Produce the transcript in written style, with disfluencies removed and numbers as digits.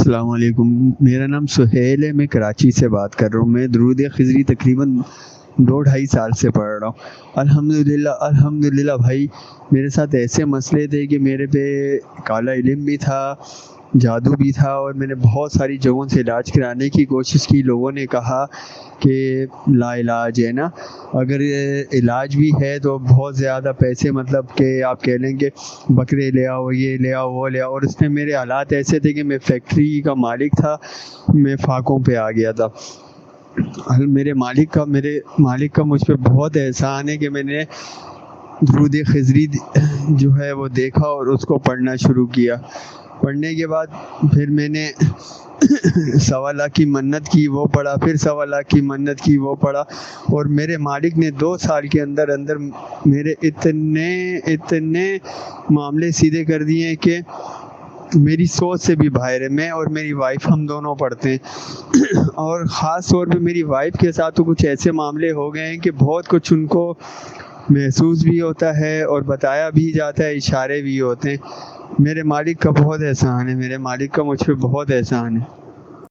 السلام علیکم، میرا نام سہیل ہے، میں کراچی سے بات کر رہا ہوں۔ میں درود خضری تقریباً 2-2.5 سال سے پڑھ رہا ہوں۔ الحمدللہ بھائی، میرے ساتھ ایسے مسئلے تھے کہ میرے پہ کالا علم بھی تھا، جادو بھی تھا، اور میں نے بہت ساری جگہوں سے علاج کرانے کی کوشش کی۔ لوگوں نے کہا کہ لا علاج ہے نا، اگر علاج بھی ہے تو بہت زیادہ پیسے، مطلب کہ آپ کہہ لیں کہ بکرے لے آؤ، یہ لے آؤ، وہ لے آؤ۔ اور اس میں میرے حالات ایسے تھے کہ میں فیکٹری کا مالک تھا، میں فاقوں پہ آ گیا تھا۔ میرے مالک کا مجھ پہ بہت احسان ہے کہ میں نے درود خضری جو ہے وہ دیکھا اور اس کو پڑھنا شروع کیا۔ پڑھنے کے بعد پھر میں نے 1.25 لاکھ کی منت کی، وہ پڑھا، پھر 1.25 لاکھ کی منت کی، وہ پڑھا، اور میرے مالک نے 2 سال کے اندر میرے اتنے معاملے سیدھے کر دیے کہ میری سوچ سے بھی باہر ہے۔ میں اور میری وائف ہم دونوں پڑھتے ہیں، اور خاص طور پہ میری وائف کے ساتھ تو کچھ ایسے معاملے ہو گئے ہیں کہ بہت کچھ ان کو محسوس بھی ہوتا ہے اور بتایا بھی جاتا ہے، اشارے بھی ہوتے ہیں۔ میرے مالک کا بہت احسان ہے، میرے مالک کا مجھ پہ بہت احسان ہے۔